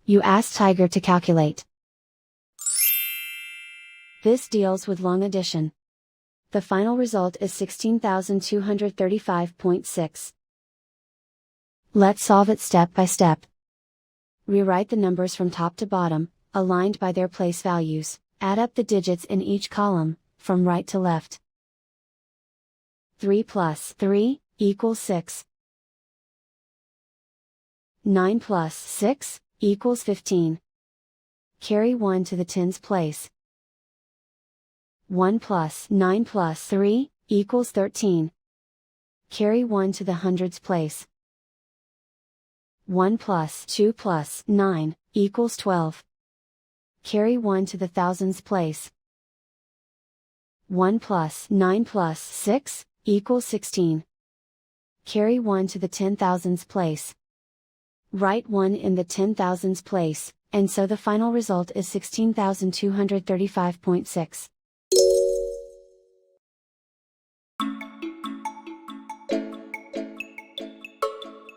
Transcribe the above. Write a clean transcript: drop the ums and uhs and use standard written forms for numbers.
You ask Tiger to calculate. This deals with long addition. The final result is 16,235.6. Let's solve it step by step. Rewrite the numbers from top to bottom, aligned by their place values. Add up the digits in each column, from right to left. 3 plus 3 equals 6. 9 plus 6 equals 15. Carry 1 to the tens place. 1 plus 9 plus 3 equals 13. Carry 1 to the hundreds place. 1 plus 2 plus 9 equals 12. Carry 1 to the thousands place. 1 plus 9 plus 6 equals 16. Carry 1 to the 10,000s place. Write 1 in the 10,000s place, and so the final result is 16,235.6.